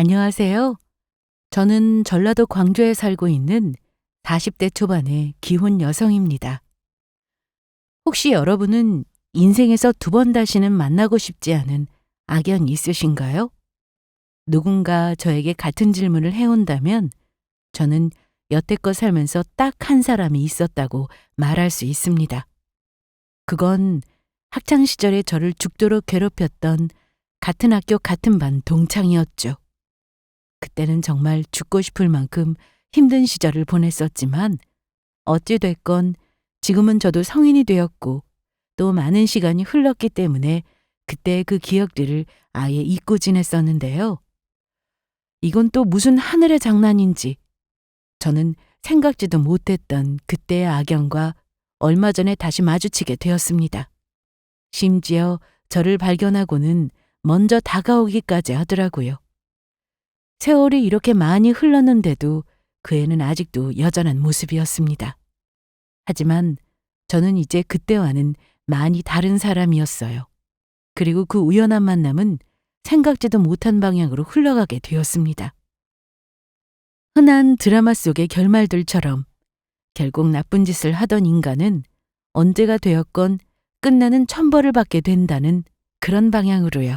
안녕하세요. 저는 전라도 광주에 살고 있는 40대 초반의 기혼 여성입니다. 혹시 여러분은 인생에서 두 번 다시는 만나고 싶지 않은 악연 있으신가요? 누군가 저에게 같은 질문을 해온다면 저는 여태껏 살면서 딱 한 사람이 있었다고 말할 수 있습니다. 그건 학창 시절에 저를 죽도록 괴롭혔던 같은 학교 같은 반 동창이었죠. 그때는 정말 죽고 싶을 만큼 힘든 시절을 보냈었지만 어찌됐건 지금은 저도 성인이 되었고 또 많은 시간이 흘렀기 때문에 그때의 그 기억들을 아예 잊고 지냈었는데요. 이건 또 무슨 하늘의 장난인지 저는 생각지도 못했던 그때의 악연과 얼마 전에 다시 마주치게 되었습니다. 심지어 저를 발견하고는 먼저 다가오기까지 하더라고요. 세월이 이렇게 많이 흘렀는데도 그 애는 아직도 여전한 모습이었습니다. 하지만 저는 이제 그때와는 많이 다른 사람이었어요. 그리고 그 우연한 만남은 생각지도 못한 방향으로 흘러가게 되었습니다. 흔한 드라마 속의 결말들처럼 결국 나쁜 짓을 하던 인간은 언제가 되었건 끝나는 천벌을 받게 된다는 그런 방향으로요.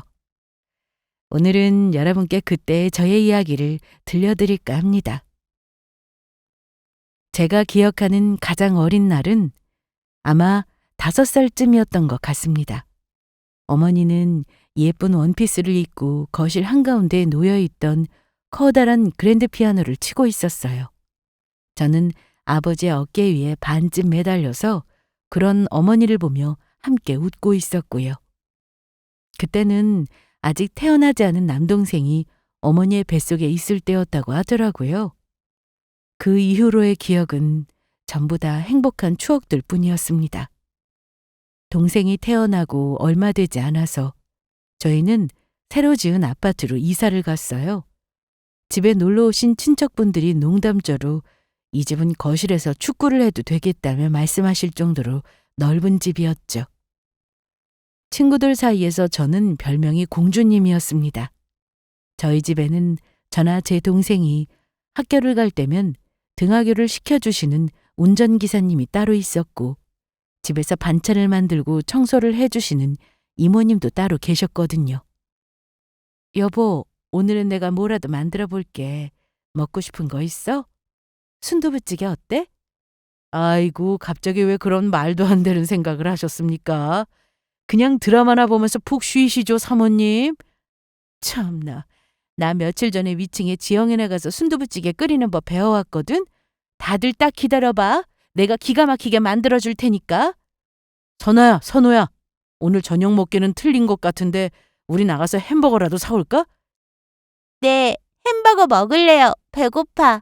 오늘은 여러분께 그때의 저의 이야기를 들려드릴까 합니다. 제가 기억하는 가장 어린 날은 아마 5살쯤이었던 것 같습니다. 어머니는 예쁜 원피스를 입고 거실 한가운데에 놓여있던 커다란 그랜드 피아노를 치고 있었어요. 저는 아버지의 어깨 위에 반쯤 매달려서 그런 어머니를 보며 함께 웃고 있었고요. 그때는 아직 태어나지 않은 남동생이 어머니의 뱃속에 있을 때였다고 하더라고요. 그 이후로의 기억은 전부 다 행복한 추억들 뿐이었습니다. 동생이 태어나고 얼마 되지 않아서 저희는 새로 지은 아파트로 이사를 갔어요. 집에 놀러 오신 친척분들이 농담조로 이 집은 거실에서 축구를 해도 되겠다며 말씀하실 정도로 넓은 집이었죠. 친구들 사이에서 저는 별명이 공주님이었습니다. 저희 집에는 저나 제 동생이 학교를 갈 때면 등하교를 시켜주시는 운전기사님이 따로 있었고 집에서 반찬을 만들고 청소를 해주시는 이모님도 따로 계셨거든요. 여보, 오늘은 내가 뭐라도 만들어 볼게. 먹고 싶은 거 있어? 순두부찌개 어때? 아이고, 갑자기 왜 그런 말도 안 되는 생각을 하셨습니까? 그냥 드라마나 보면서 푹 쉬시죠, 사모님. 참나, 나 며칠 전에 위층에 지영이네 가서 순두부찌개 끓이는 법 배워왔거든? 다들 딱 기다려봐. 내가 기가 막히게 만들어줄 테니까. 선호야. 오늘 저녁 먹기는 틀린 것 같은데 우리 나가서 햄버거라도 사올까? 네, 햄버거 먹을래요. 배고파.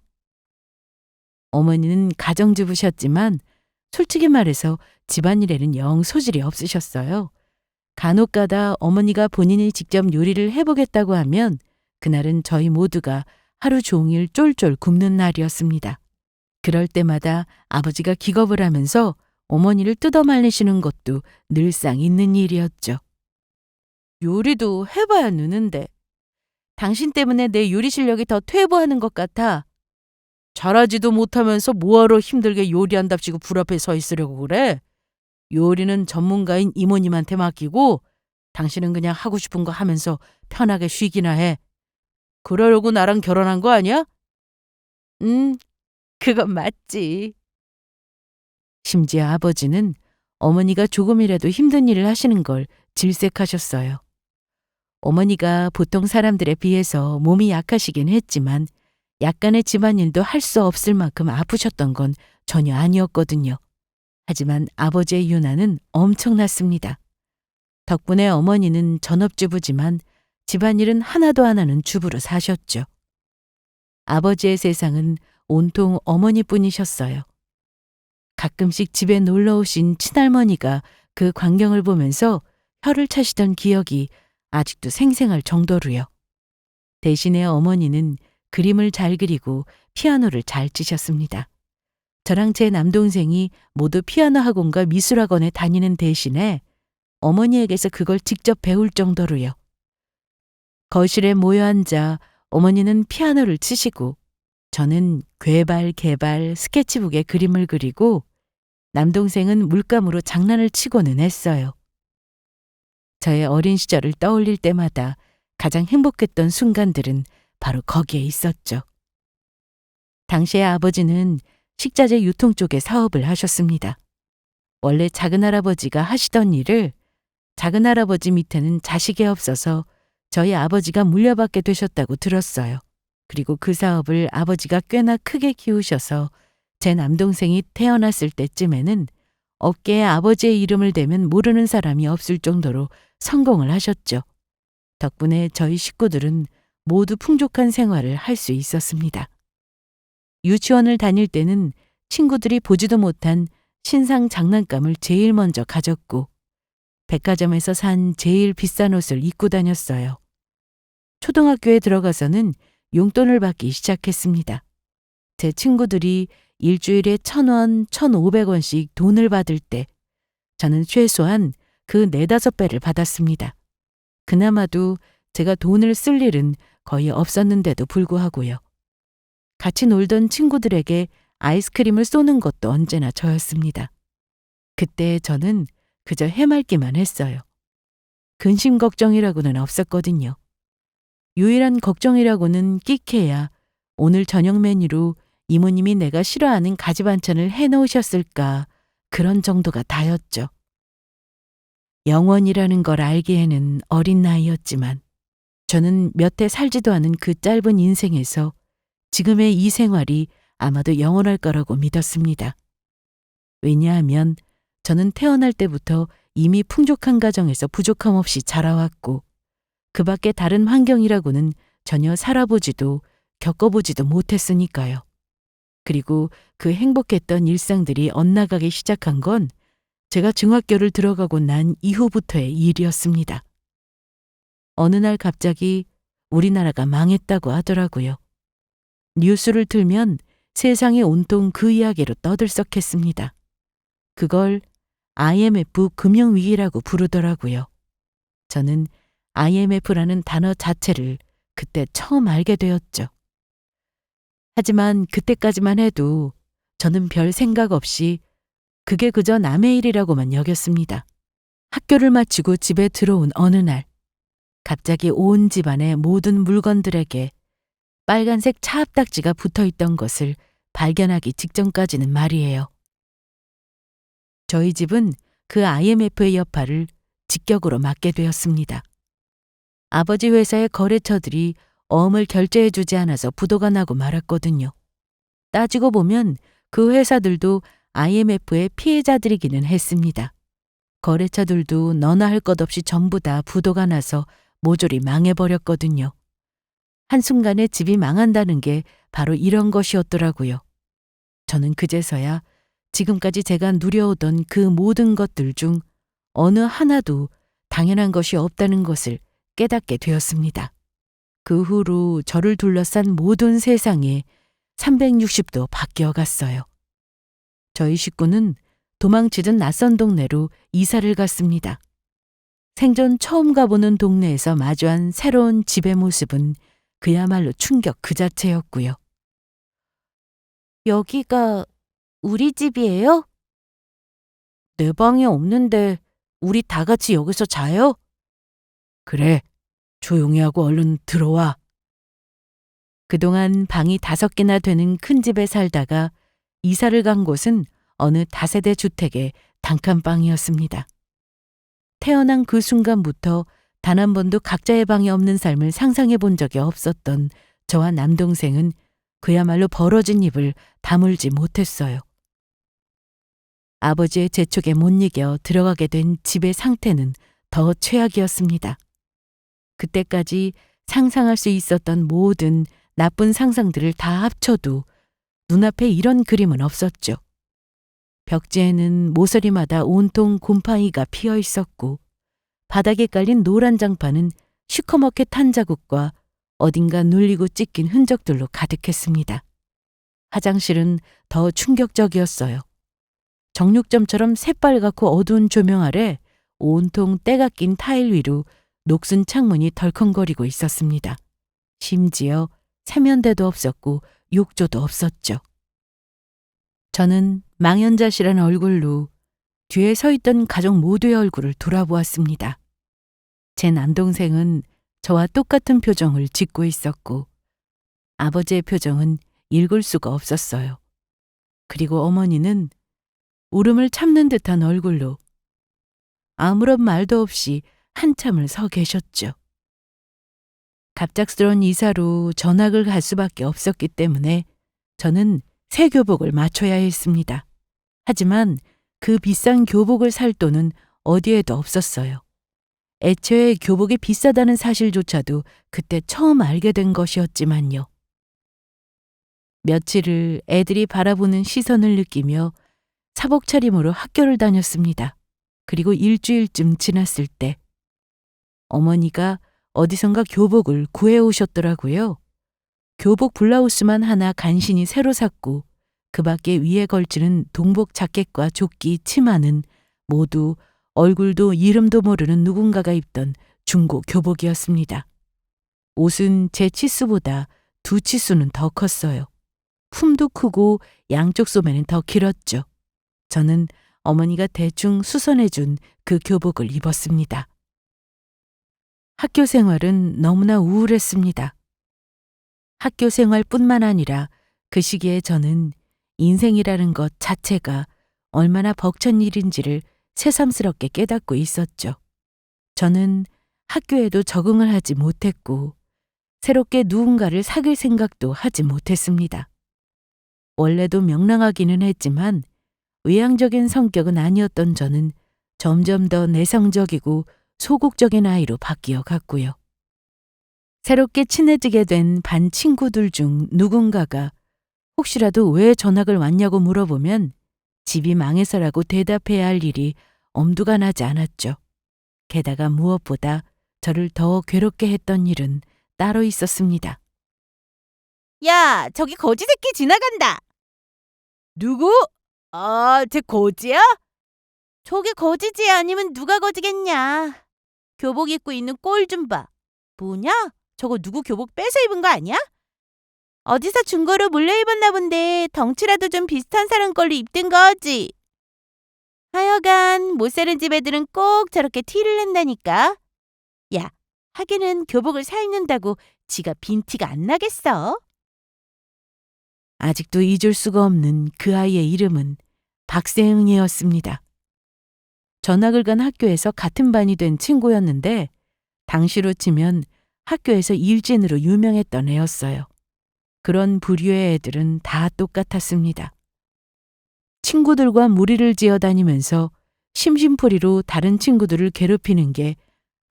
어머니는 가정주부셨지만 솔직히 말해서 집안일에는 영 소질이 없으셨어요. 간혹가다 어머니가 본인이 직접 요리를 해보겠다고 하면 그날은 저희 모두가 하루 종일 쫄쫄 굶는 날이었습니다. 그럴 때마다 아버지가 기겁을 하면서 어머니를 뜯어말리시는 것도 늘상 있는 일이었죠. 요리도 해봐야 느는데 당신 때문에 내 요리 실력이 더 퇴보하는 것 같아. 잘하지도 못하면서 뭐하러 힘들게 요리한답시고 불 앞에 서 있으려고 그래? 요리는 전문가인 이모님한테 맡기고 당신은 그냥 하고 싶은 거 하면서 편하게 쉬기나 해. 그러려고 나랑 결혼한 거 아니야? 그건 맞지. 심지어 아버지는 어머니가 조금이라도 힘든 일을 하시는 걸 질색하셨어요. 어머니가 보통 사람들에 비해서 몸이 약하시긴 했지만 약간의 집안일도 할 수 없을 만큼 아프셨던 건 전혀 아니었거든요. 하지만 아버지의 유난은 엄청났습니다. 덕분에 어머니는 전업주부지만 집안일은 하나도 안 하는 주부로 사셨죠. 아버지의 세상은 온통 어머니뿐이셨어요. 가끔씩 집에 놀러 오신 친할머니가 그 광경을 보면서 혀를 차시던 기억이 아직도 생생할 정도로요. 대신에 어머니는 그림을 잘 그리고 피아노를 잘 치셨습니다. 저랑 제 남동생이 모두 피아노 학원과 미술학원에 다니는 대신에 어머니에게서 그걸 직접 배울 정도로요. 거실에 모여 앉아 어머니는 피아노를 치시고 저는 궤발, 개발, 스케치북에 그림을 그리고 남동생은 물감으로 장난을 치고는 했어요. 저의 어린 시절을 떠올릴 때마다 가장 행복했던 순간들은 바로 거기에 있었죠. 당시에 아버지는 식자재 유통 쪽에 사업을 하셨습니다. 원래 작은할아버지가 하시던 일을 작은할아버지 밑에는 자식이 없어서 저희 아버지가 물려받게 되셨다고 들었어요. 그리고 그 사업을 아버지가 꽤나 크게 키우셔서 제 남동생이 태어났을 때쯤에는 업계에 아버지의 이름을 대면 모르는 사람이 없을 정도로 성공을 하셨죠. 덕분에 저희 식구들은 모두 풍족한 생활을 할 수 있었습니다. 유치원을 다닐 때는 친구들이 보지도 못한 신상 장난감을 제일 먼저 가졌고 백화점에서 산 제일 비싼 옷을 입고 다녔어요. 초등학교에 들어가서는 용돈을 받기 시작했습니다. 제 친구들이 일주일에 1,000원, 1,500원씩 돈을 받을 때 저는 최소한 그 4~5배를 받았습니다. 그나마도 제가 돈을 쓸 일은 거의 없었는데도 불구하고요. 같이 놀던 친구들에게 아이스크림을 쏘는 것도 언제나 저였습니다. 그때 저는 그저 해맑기만 했어요. 근심 걱정이라고는 없었거든요. 유일한 걱정이라고는 끽해야 오늘 저녁 메뉴로 이모님이 내가 싫어하는 가지 반찬을 해놓으셨을까 그런 정도가 다였죠. 영원이라는 걸 알기에는 어린 나이였지만 저는 몇 해 살지도 않은 그 짧은 인생에서 지금의 이 생활이 아마도 영원할 거라고 믿었습니다. 왜냐하면 저는 태어날 때부터 이미 풍족한 가정에서 부족함 없이 자라왔고 그 밖에 다른 환경이라고는 전혀 살아보지도 겪어보지도 못했으니까요. 그리고 그 행복했던 일상들이 엇나가기 시작한 건 제가 중학교를 들어가고 난 이후부터의 일이었습니다. 어느 날 갑자기 우리나라가 망했다고 하더라고요. 뉴스를 틀면 세상이 온통 그 이야기로 떠들썩했습니다. 그걸 IMF 금융위기라고 부르더라고요. 저는 IMF라는 단어 자체를 그때 처음 알게 되었죠. 하지만 그때까지만 해도 저는 별 생각 없이 그게 그저 남의 일이라고만 여겼습니다. 학교를 마치고 집에 들어온 어느 날 갑자기 온 집안의 모든 물건들에게 빨간색 차압딱지가 붙어있던 것을 발견하기 직전까지는 말이에요. 저희 집은 그 IMF의 여파를 직격으로 맞게 되었습니다. 아버지 회사의 거래처들이 어음을 결제해주지 않아서 부도가 나고 말았거든요. 따지고 보면 그 회사들도 IMF의 피해자들이기는 했습니다. 거래처들도 너나 할 것 없이 전부 다 부도가 나서 모조리 망해버렸거든요. 한순간에 집이 망한다는 게 바로 이런 것이었더라고요. 저는 그제서야 지금까지 제가 누려오던 그 모든 것들 중 어느 하나도 당연한 것이 없다는 것을 깨닫게 되었습니다. 그 후로 저를 둘러싼 모든 세상에 360도 바뀌어 갔어요. 저희 식구는 도망치던 낯선 동네로 이사를 갔습니다. 생전 처음 가보는 동네에서 마주한 새로운 집의 모습은 그야말로 충격 그 자체였고요. 여기가 우리 집이에요? 내 방이 없는데 우리 다 같이 여기서 자요? 그래, 조용히 하고 얼른 들어와. 그동안 방이 5개나 되는 큰 집에 살다가 이사를 간 곳은 어느 다세대 주택의 단칸방이었습니다. 태어난 그 순간부터 단 한 번도 각자의 방이 없는 삶을 상상해 본 적이 없었던 저와 남동생은 그야말로 벌어진 입을 다물지 못했어요. 아버지의 재촉에 못 이겨 들어가게 된 집의 상태는 더 최악이었습니다. 그때까지 상상할 수 있었던 모든 나쁜 상상들을 다 합쳐도 눈앞에 이런 그림은 없었죠. 벽지에는 모서리마다 온통 곰팡이가 피어 있었고 바닥에 깔린 노란 장판은 시커멓게 탄 자국과 어딘가 눌리고 찢긴 흔적들로 가득했습니다. 화장실은 더 충격적이었어요. 정육점처럼 새빨갛고 어두운 조명 아래 온통 때가 낀 타일 위로 녹슨 창문이 덜컹거리고 있었습니다. 심지어 세면대도 없었고 욕조도 없었죠. 저는 망연자실한 얼굴로 뒤에 서 있던 가족 모두의 얼굴을 돌아보았습니다. 제 남동생은 저와 똑같은 표정을 짓고 있었고 아버지의 표정은 읽을 수가 없었어요. 그리고 어머니는 울음을 참는 듯한 얼굴로 아무런 말도 없이 한참을 서 계셨죠. 갑작스러운 이사로 전학을 갈 수밖에 없었기 때문에 저는 새 교복을 맞춰야 했습니다. 하지만 그 비싼 교복을 살 돈은 어디에도 없었어요. 애초에 교복이 비싸다는 사실조차도 그때 처음 알게 된 것이었지만요. 며칠을 애들이 바라보는 시선을 느끼며 사복 차림으로 학교를 다녔습니다. 그리고 일주일쯤 지났을 때 어머니가 어디선가 교복을 구해오셨더라고요. 교복 블라우스만 하나 간신히 새로 샀고 그 밖에 위에 걸치는 동복 자켓과 조끼, 치마는 모두 얼굴도 이름도 모르는 누군가가 입던 중고 교복이었습니다. 옷은 제 치수보다 2치수는 더 컸어요. 품도 크고 양쪽 소매는 더 길었죠. 저는 어머니가 대충 수선해준 그 교복을 입었습니다. 학교 생활은 너무나 우울했습니다. 학교 생활뿐만 아니라 그 시기에 저는 인생이라는 것 자체가 얼마나 벅찬 일인지를 새삼스럽게 깨닫고 있었죠. 저는 학교에도 적응을 하지 못했고 새롭게 누군가를 사귈 생각도 하지 못했습니다. 원래도 명랑하기는 했지만 외향적인 성격은 아니었던 저는 점점 더 내성적이고 소극적인 아이로 바뀌어 갔고요. 새롭게 친해지게 된 반 친구들 중 누군가가 혹시라도 왜 전학을 왔냐고 물어보면 집이 망해서라고 대답해야 할 일이 엄두가 나지 않았죠. 게다가 무엇보다 저를 더 괴롭게 했던 일은 따로 있었습니다. 야, 저기 거지 새끼 지나간다. 누구? 아, 쟤 거지야? 저게 거지지 아니면 누가 거지겠냐. 교복 입고 있는 꼴 좀 봐. 뭐냐? 저거 누구 교복 뺏어 입은 거 아니야? 어디서 중고로 몰래 입었나 본데 덩치라도 좀 비슷한 사람 걸로 입든 거지. 하여간 못 사는 집 애들은 꼭 저렇게 티를 낸다니까. 야, 하기는 교복을 사 입는다고 지가 빈티가 안 나겠어? 아직도 잊을 수가 없는 그 아이의 이름은 박세응이었습니다. 전학을 간 학교에서 같은 반이 된 친구였는데 당시로 치면 학교에서 일진으로 유명했던 애였어요. 그런 부류의 애들은 다 똑같았습니다. 친구들과 무리를 지어 다니면서 심심풀이로 다른 친구들을 괴롭히는 게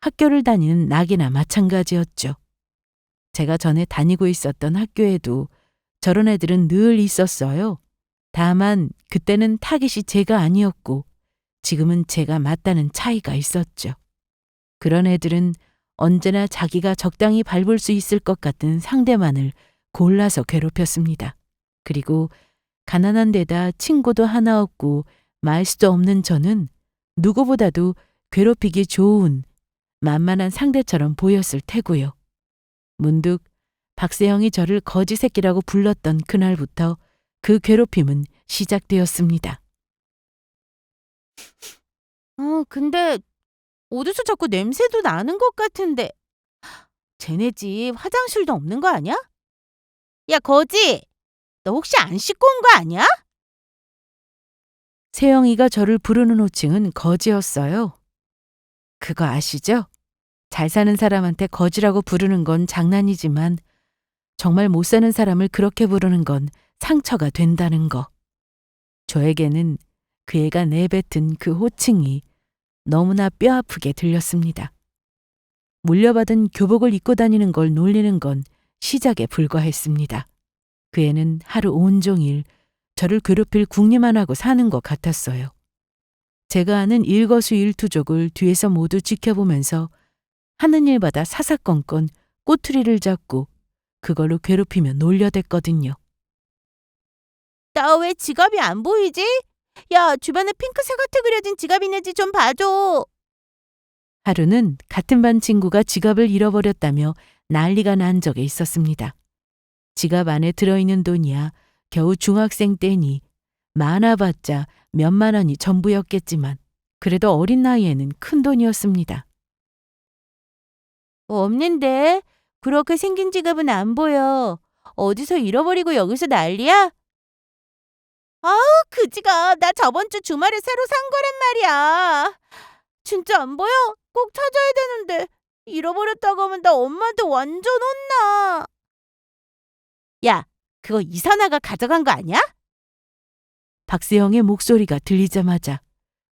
학교를 다니는 낙이나 마찬가지였죠. 제가 전에 다니고 있었던 학교에도 저런 애들은 늘 있었어요. 다만 그때는 타깃이 제가 아니었고 지금은 제가 맞다는 차이가 있었죠. 그런 애들은 언제나 자기가 적당히 밟을 수 있을 것 같은 상대만을 골라서 괴롭혔습니다. 그리고 가난한 데다 친구도 하나 없고 말 수도 없는 저는 누구보다도 괴롭히기 좋은 만만한 상대처럼 보였을 테고요. 문득 박세영이 저를 거지 새끼라고 불렀던 그날부터 그 괴롭힘은 시작되었습니다. 근데 어디서 자꾸 냄새도 나는 것 같은데. 쟤네 집 화장실도 없는 거 아니야? 야, 거지! 너 혹시 안 씻고 온 거 아니야? 세영이가 저를 부르는 호칭은 거지였어요. 그거 아시죠? 잘 사는 사람한테 거지라고 부르는 건 장난이지만 정말 못 사는 사람을 그렇게 부르는 건 상처가 된다는 거. 저에게는 그 애가 내뱉은 그 호칭이 너무나 뼈아프게 들렸습니다. 물려받은 교복을 입고 다니는 걸 놀리는 건 시작에 불과했습니다. 그 애는 하루 온종일 저를 괴롭힐 궁리만 하고 사는 것 같았어요. 제가 아는 일거수일투족을 뒤에서 모두 지켜보면서 하는 일마다 사사건건 꼬투리를 잡고 그걸로 괴롭히며 놀려댔거든요. 나 왜 지갑이 안 보이지? 야, 주변에 핑크색 하트 그려진 지갑 있는지 좀 봐줘. 하루는 같은 반 친구가 지갑을 잃어버렸다며 난리가 난 적이 있었습니다. 지갑 안에 들어있는 돈이야 겨우 중학생 때니 많아봤자 몇만 원이 전부였겠지만 그래도 어린 나이에는 큰 돈이었습니다. 없는데? 그렇게 생긴 지갑은 안 보여. 어디서 잃어버리고 여기서 난리야? 그 지갑 나 저번 주 주말에 새로 산 거란 말이야. 진짜 안 보여? 꼭 찾아야 되는데 잃어버렸다고 하면 나 엄마한테 완전 혼나. 야, 그거 이선아가 가져간 거 아니야? 박세영의 목소리가 들리자마자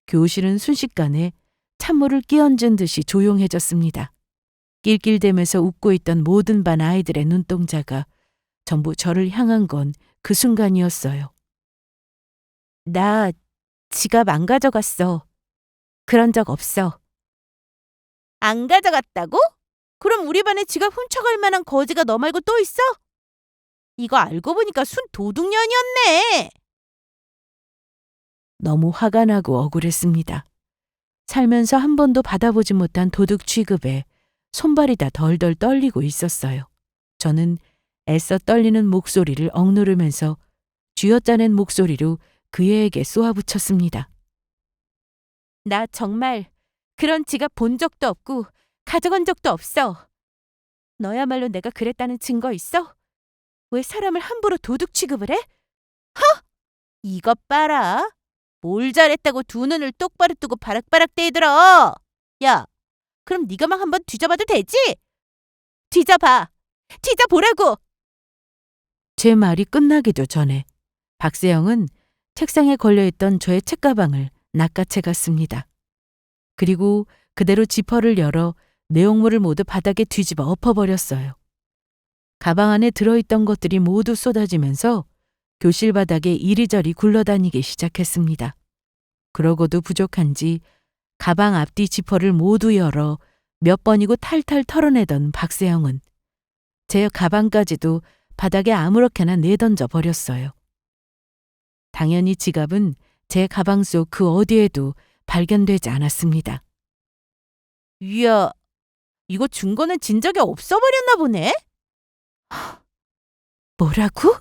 교실은 순식간에 찬물을 끼얹은 듯이 조용해졌습니다. 낄낄대면서 웃고 있던 모든 반 아이들의 눈동자가 전부 저를 향한 건 그 순간이었어요. 나 지갑 안 가져갔어. 그런 적 없어. 안 가져갔다고? 그럼 우리 반에 지갑 훔쳐갈 만한 거지가 너 말고 또 있어? 이거 알고 보니까 순 도둑년이었네. 너무 화가 나고 억울했습니다. 살면서 한 번도 받아보지 못한 도둑 취급에 손발이 다 덜덜 떨리고 있었어요. 저는 애써 떨리는 목소리를 억누르면서 쥐어짜낸 목소리로 그 애에게 쏘아붙였습니다. 나 정말 그런 지갑 본 적도 없고 가져간 적도 없어. 너야말로 내가 그랬다는 증거 있어? 왜 사람을 함부로 도둑 취급을 해? 이것 봐라. 뭘 잘했다고 두 눈을 똑바로 뜨고 바락바락 대들어. 야, 그럼 네가 막 한번 뒤져봐도 되지? 뒤져봐. 뒤져보라고. 제 말이 끝나기도 전에 박세영은 책상에 걸려있던 저의 책가방을 낚아채 갔습니다. 그리고 그대로 지퍼를 열어 내용물을 모두 바닥에 뒤집어 엎어버렸어요. 가방 안에 들어있던 것들이 모두 쏟아지면서 교실 바닥에 이리저리 굴러다니기 시작했습니다. 그러고도 부족한지 가방 앞뒤 지퍼를 모두 열어 몇 번이고 탈탈 털어내던 박세영은 제 가방까지도 바닥에 아무렇게나 내던져 버렸어요. 당연히 지갑은 제 가방 속 그 어디에도 발견되지 않았습니다. 이야, 이거 증거는 진작에 없어버렸나 보네? 뭐라고?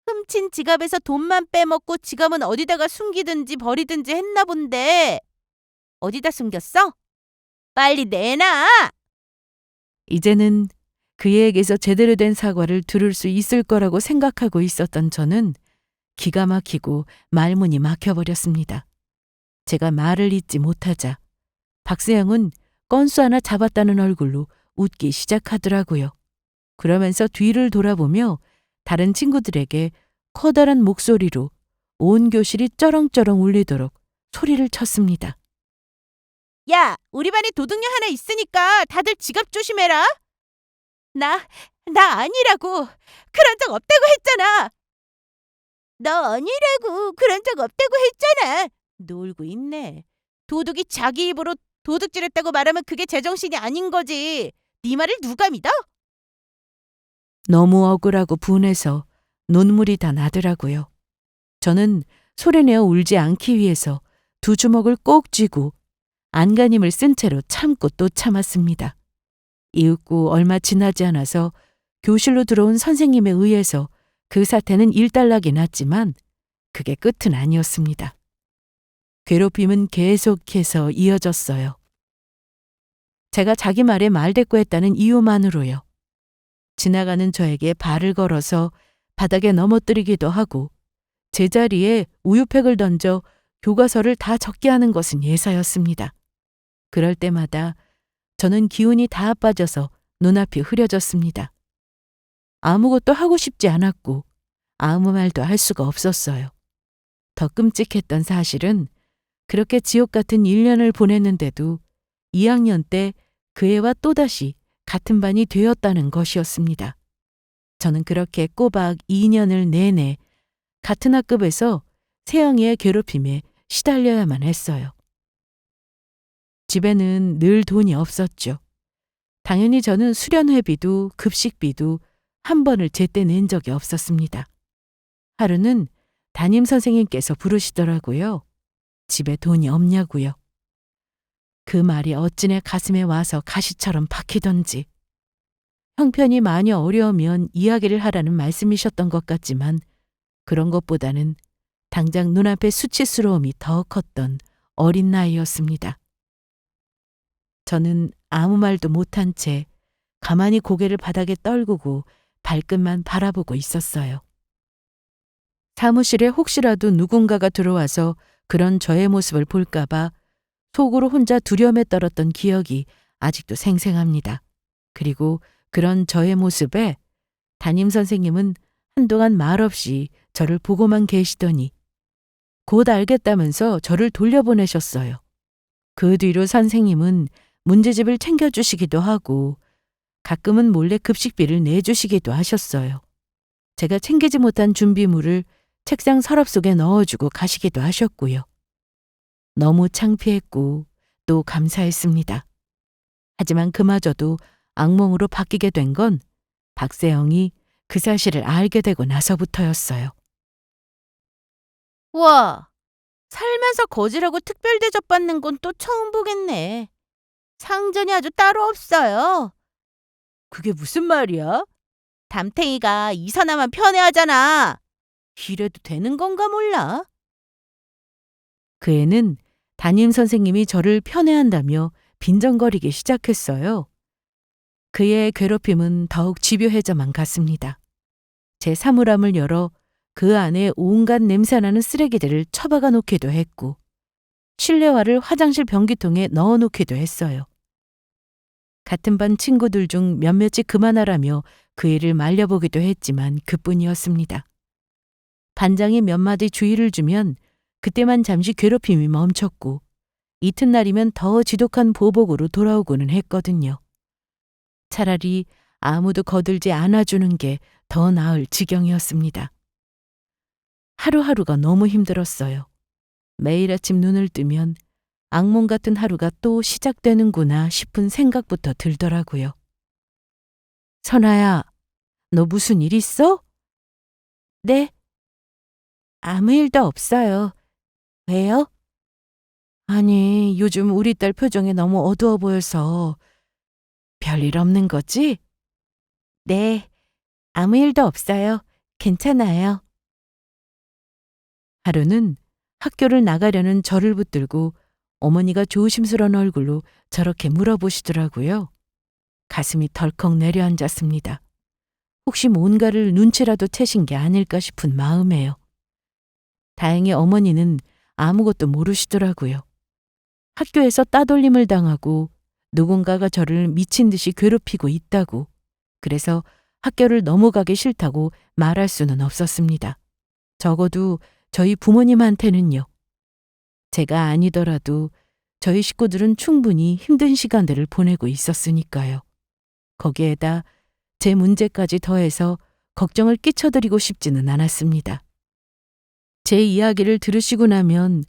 훔친 지갑에서 돈만 빼먹고 지갑은 어디다가 숨기든지 버리든지 했나 본데. 어디다 숨겼어? 빨리 내놔! 이제는 그에게서 제대로 된 사과를 들을 수 있을 거라고 생각하고 있었던 저는 기가 막히고 말문이 막혀버렸습니다. 제가 말을 잇지 못하자 박세영은 건수 하나 잡았다는 얼굴로 웃기 시작하더라고요. 그러면서 뒤를 돌아보며 다른 친구들에게 커다란 목소리로 온 교실이 쩌렁쩌렁 울리도록 소리를 쳤습니다. 야, 우리 반에 도둑녀 하나 있으니까 다들 지갑 조심해라. 나 아니라고. 그런 적 없다고 했잖아. 너 아니라고. 그런 적 없다고 했잖아. 놀고 있네. 도둑이 자기 입으로 도둑질했다고 말하면 그게 제정신이 아닌 거지. 네 말을 누가 믿어? 너무 억울하고 분해서 눈물이 다 나더라고요. 저는 소리내어 울지 않기 위해서 두 주먹을 꼭 쥐고 안간힘을 쓴 채로 참고 또 참았습니다. 이윽고 얼마 지나지 않아서 교실로 들어온 선생님에 의해서 그 사태는 일단락이 났지만 그게 끝은 아니었습니다. 괴롭힘은 계속해서 이어졌어요. 제가 자기 말에 말대꾸했다는 이유만으로요. 지나가는 저에게 발을 걸어서 바닥에 넘어뜨리기도 하고 제자리에 우유팩을 던져 교과서를 다 적게 하는 것은 예사였습니다. 그럴 때마다 저는 기운이 다 빠져서 눈앞이 흐려졌습니다. 아무것도 하고 싶지 않았고 아무 말도 할 수가 없었어요. 더 끔찍했던 사실은 그렇게 지옥 같은 1년을 보냈는데도 2학년 때 그 애와 또다시 같은 반이 되었다는 것이었습니다. 저는 그렇게 꼬박 2년을 내내 같은 학급에서 세영이의 괴롭힘에 시달려야만 했어요. 집에는 늘 돈이 없었죠. 당연히 저는 수련회비도 급식비도 한 번을 제때 낸 적이 없었습니다. 하루는 담임선생님께서 부르시더라고요. 집에 돈이 없냐고요. 그 말이 어찌내 가슴에 와서 가시처럼 박히던지 형편이 많이 어려우면 이야기를 하라는 말씀이셨던 것 같지만 그런 것보다는 당장 눈앞의 수치스러움이 더 컸던 어린 나이였습니다. 저는 아무 말도 못한 채 가만히 고개를 바닥에 떨구고 발끝만 바라보고 있었어요. 사무실에 혹시라도 누군가가 들어와서 그런 저의 모습을 볼까봐 속으로 혼자 두려움에 떨었던 기억이 아직도 생생합니다. 그리고 그런 저의 모습에 담임 선생님은 한동안 말없이 저를 보고만 계시더니 곧 알겠다면서 저를 돌려보내셨어요. 그 뒤로 선생님은 문제집을 챙겨주시기도 하고 가끔은 몰래 급식비를 내주시기도 하셨어요. 제가 챙기지 못한 준비물을 책상 서랍 속에 넣어주고 가시기도 하셨고요. 너무 창피했고 또 감사했습니다. 하지만 그마저도 악몽으로 바뀌게 된 건 박세영이 그 사실을 알게 되고 나서부터였어요. 우와, 살면서 거지라고 특별 대접받는 건 또 처음 보겠네. 상전이 아주 따로 없어요. 그게 무슨 말이야? 담탱이가 이사나만 편애하잖아. 이래도 되는 건가 몰라. 그 애는 담임 선생님이 저를 편애한다며 빈정거리기 시작했어요. 그의 괴롭힘은 더욱 집요해져만 갔습니다. 제 사물함을 열어 그 안에 온갖 냄새나는 쓰레기들을 처박아 놓기도 했고 실내화를 화장실 변기통에 넣어 놓기도 했어요. 같은 반 친구들 중 몇몇이 그만하라며 그 일을 말려보기도 했지만 그뿐이었습니다. 반장이 몇 마디 주의를 주면 그때만 잠시 괴롭힘이 멈췄고 이튿날이면 더 지독한 보복으로 돌아오고는 했거든요. 차라리 아무도 거들지 않아주는 게 더 나을 지경이었습니다. 하루하루가 너무 힘들었어요. 매일 아침 눈을 뜨면 악몽 같은 하루가 또 시작되는구나 싶은 생각부터 들더라고요. 선아야, 너 무슨 일 있어? 네? 아무 일도 없어요. 왜요? 아니, 요즘 우리 딸 표정이 너무 어두워 보여서 별일 없는 거지? 네, 아무 일도 없어요. 괜찮아요. 하루는 학교를 나가려는 저를 붙들고 어머니가 조심스러운 얼굴로 저렇게 물어보시더라고요. 가슴이 덜컥 내려앉았습니다. 혹시 뭔가를 눈치라도 채신 게 아닐까 싶은 마음에요. 다행히 어머니는 아무것도 모르시더라고요. 학교에서 따돌림을 당하고 누군가가 저를 미친 듯이 괴롭히고 있다고, 그래서 학교를 넘어가기 싫다고 말할 수는 없었습니다. 적어도 저희 부모님한테는요. 제가 아니더라도 저희 식구들은 충분히 힘든 시간들을 보내고 있었으니까요. 거기에다 제 문제까지 더해서 걱정을 끼쳐드리고 싶지는 않았습니다. 제 이야기를 들으시고 나면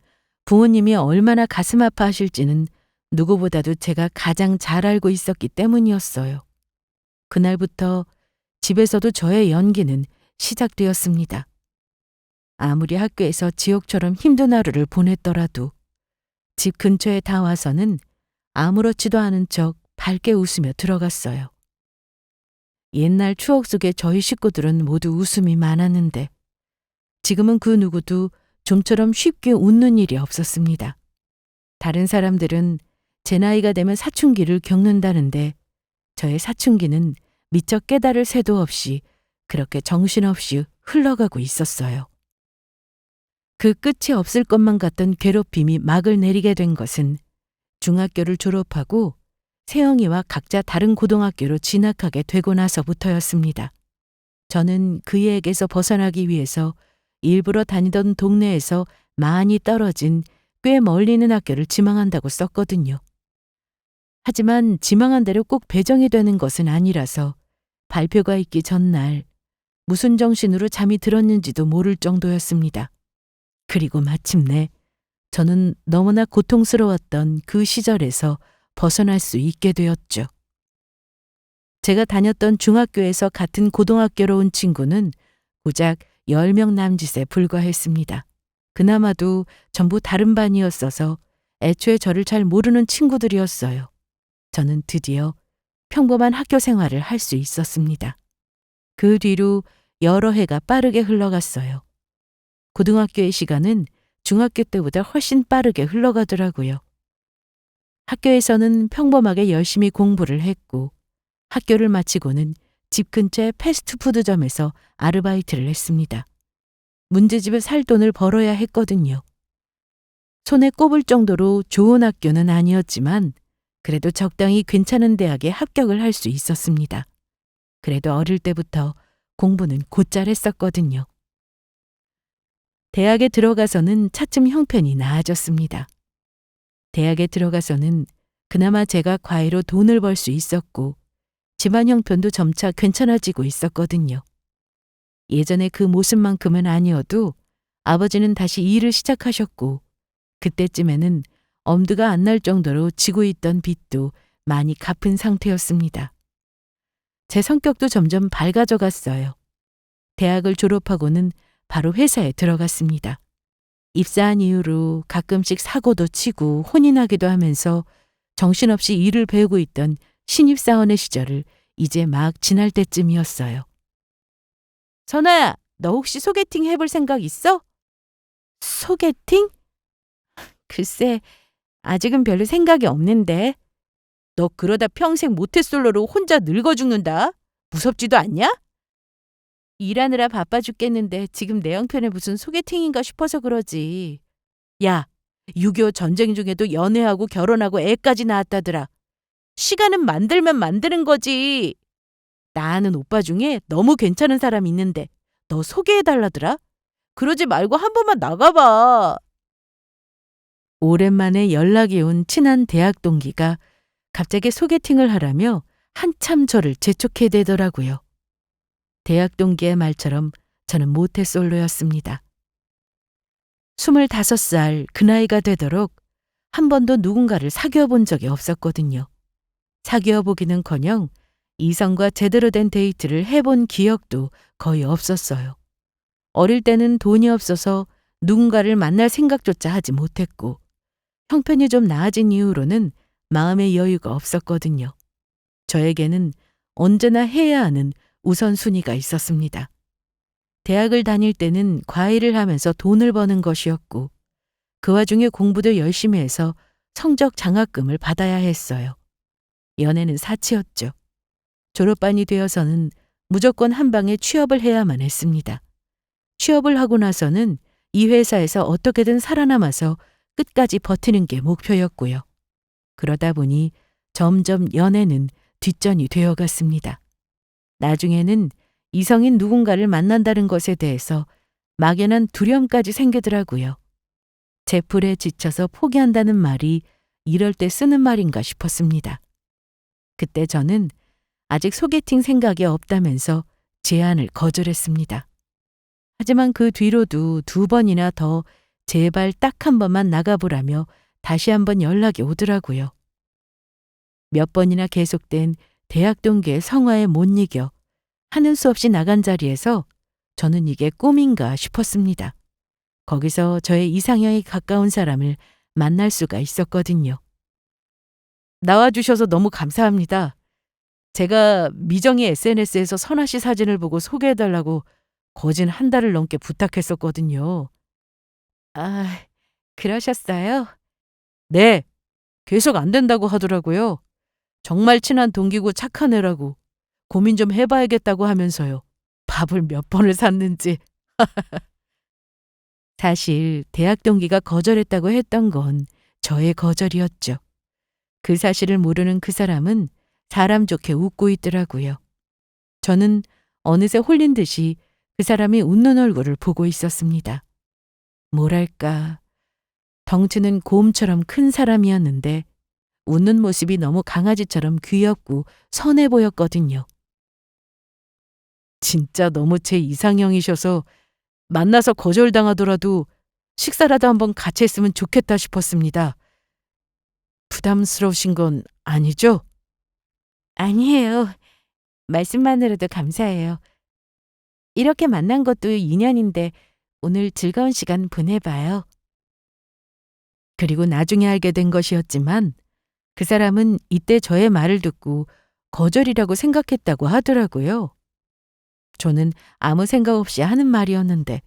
부모님이 얼마나 가슴 아파하실지는 누구보다도 제가 가장 잘 알고 있었기 때문이었어요. 그날부터 집에서도 저의 연기는 시작되었습니다. 아무리 학교에서 지옥처럼 힘든 하루를 보냈더라도 집 근처에 다 와서는 아무렇지도 않은 척 밝게 웃으며 들어갔어요. 옛날 추억 속에 저희 식구들은 모두 웃음이 많았는데 지금은 그 누구도 좀처럼 쉽게 웃는 일이 없었습니다. 다른 사람들은 제 나이가 되면 사춘기를 겪는다는데 저의 사춘기는 미처 깨달을 새도 없이 그렇게 정신없이 흘러가고 있었어요. 그 끝이 없을 것만 같던 괴롭힘이 막을 내리게 된 것은 중학교를 졸업하고 세영이와 각자 다른 고등학교로 진학하게 되고 나서부터였습니다. 저는 그애에게서 벗어나기 위해서 일부러 다니던 동네에서 많이 떨어진 꽤 멀리 있는 학교를 지망한다고 썼거든요. 하지만 지망한 대로 꼭 배정이 되는 것은 아니라서 발표가 있기 전날 무슨 정신으로 잠이 들었는지도 모를 정도였습니다. 그리고 마침내 저는 너무나 고통스러웠던 그 시절에서 벗어날 수 있게 되었죠. 제가 다녔던 중학교에서 같은 고등학교로 온 친구는 고작 10명 남짓에 불과했습니다. 그나마도 전부 다른 반이었어서 애초에 저를 잘 모르는 친구들이었어요. 저는 드디어 평범한 학교 생활을 할 수 있었습니다. 그 뒤로 여러 해가 빠르게 흘러갔어요. 고등학교의 시간은 중학교 때보다 훨씬 빠르게 흘러가더라고요. 학교에서는 평범하게 열심히 공부를 했고 학교를 마치고는 집 근처의 패스트푸드점에서 아르바이트를 했습니다. 문제집에 살 돈을 벌어야 했거든요. 손에 꼽을 정도로 좋은 학교는 아니었지만 그래도 적당히 괜찮은 대학에 합격을 할 수 있었습니다. 그래도 어릴 때부터 공부는 곧잘 했었거든요. 대학에 들어가서는 차츰 형편이 나아졌습니다. 대학에 들어가서는 그나마 제가 과외로 돈을 벌 수 있었고 집안 형편도 점차 괜찮아지고 있었거든요. 예전에 그 모습만큼은 아니어도 아버지는 다시 일을 시작하셨고 그때쯤에는 엄두가 안 날 정도로 지고 있던 빚도 많이 갚은 상태였습니다. 제 성격도 점점 밝아져 갔어요. 대학을 졸업하고는 바로 회사에 들어갔습니다. 입사한 이후로 가끔씩 사고도 치고 혼인하기도 하면서 정신없이 일을 배우고 있던 신입사원의 시절을 이제 막 지날 때쯤이었어요. 선아야, 너 혹시 소개팅 해볼 생각 있어? 소개팅? 글쎄, 아직은 별로 생각이 없는데. 너 그러다 평생 모태솔로로 혼자 늙어 죽는다. 무섭지도 않냐? 일하느라 바빠 죽겠는데 지금 내 형편에 무슨 소개팅인가 싶어서 그러지. 야, 6.25 전쟁 중에도 연애하고 결혼하고 애까지 낳았다더라. 시간은 만들면 만드는 거지. 나 아는 오빠 중에 너무 괜찮은 사람 있는데 너 소개해달라더라. 그러지 말고 한 번만 나가봐. 오랜만에 연락이 온 친한 대학 동기가 갑자기 소개팅을 하라며 한참 저를 재촉해대더라고요. 대학 동기의 말처럼 저는 모태솔로였습니다. 25살 그 나이가 되도록 한 번도 누군가를 사귀어 본 적이 없었거든요. 사귀어 보기는커녕 이성과 제대로 된 데이트를 해본 기억도 거의 없었어요. 어릴 때는 돈이 없어서 누군가를 만날 생각조차 하지 못했고 형편이 좀 나아진 이후로는 마음의 여유가 없었거든요. 저에게는 언제나 해야 하는 우선순위가 있었습니다. 대학을 다닐 때는 과외를 하면서 돈을 버는 것이었고 그 와중에 공부도 열심히 해서 성적 장학금을 받아야 했어요. 연애는 사치였죠. 졸업반이 되어서는 무조건 한 방에 취업을 해야만 했습니다. 취업을 하고 나서는 이 회사에서 어떻게든 살아남아서 끝까지 버티는 게 목표였고요. 그러다 보니 점점 연애는 뒷전이 되어갔습니다. 나중에는 이성인 누군가를 만난다는 것에 대해서 막연한 두려움까지 생기더라고요. 제 불에 지쳐서 포기한다는 말이 이럴 때 쓰는 말인가 싶었습니다. 그때 저는 아직 소개팅 생각이 없다면서 제안을 거절했습니다. 하지만 그 뒤로도 2번이나 더 제발 딱 한 번만 나가보라며 다시 한번 연락이 오더라고요. 몇 번이나 계속된 대학 동기의 성화에 못 이겨 하는 수 없이 나간 자리에서 저는 이게 꿈인가 싶었습니다. 거기서 저의 이상형에 가까운 사람을 만날 수가 있었거든요. 나와주셔서 너무 감사합니다. 제가 미정이 SNS에서 선아 씨 사진을 보고 소개해달라고 거진 한 달을 넘게 부탁했었거든요. 아, 그러셨어요? 네, 계속 안 된다고 하더라고요. 정말 친한 동기고 착한 애라고 고민 좀 해봐야겠다고 하면서요. 밥을 몇 번을 샀는지. 사실 대학 동기가 거절했다고 했던 건 저의 거절이었죠. 그 사실을 모르는 그 사람은 사람 좋게 웃고 있더라고요. 저는 어느새 홀린 듯이 그 사람이 웃는 얼굴을 보고 있었습니다. 뭐랄까, 덩치는 곰처럼 큰 사람이었는데 웃는 모습이 너무 강아지처럼 귀엽고 선해 보였거든요. 진짜 너무 제 이상형이셔서 만나서 거절당하더라도 식사라도 한번 같이 했으면 좋겠다 싶었습니다. 부담스러우신 건 아니죠? 아니에요. 말씀만으로도 감사해요. 이렇게 만난 것도 인연인데 오늘 즐거운 시간 보내봐요. 그리고 나중에 알게 된 것이었지만 그 사람은 이때 저의 말을 듣고 거절이라고 생각했다고 하더라고요. 저는 아무 생각 없이 하는 말이었는데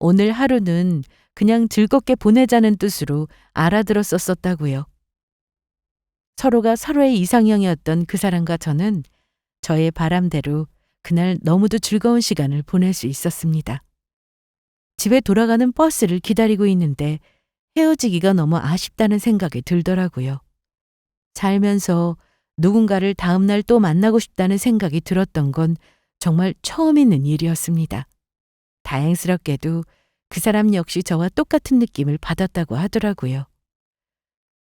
오늘 하루는 그냥 즐겁게 보내자는 뜻으로 알아들었었다고요. 서로가 서로의 이상형이었던 그 사람과 저는 저의 바람대로 그날 너무도 즐거운 시간을 보낼 수 있었습니다. 집에 돌아가는 버스를 기다리고 있는데 헤어지기가 너무 아쉽다는 생각이 들더라고요. 살면서 누군가를 다음날 또 만나고 싶다는 생각이 들었던 건 정말 처음 있는 일이었습니다. 다행스럽게도 그 사람 역시 저와 똑같은 느낌을 받았다고 하더라고요.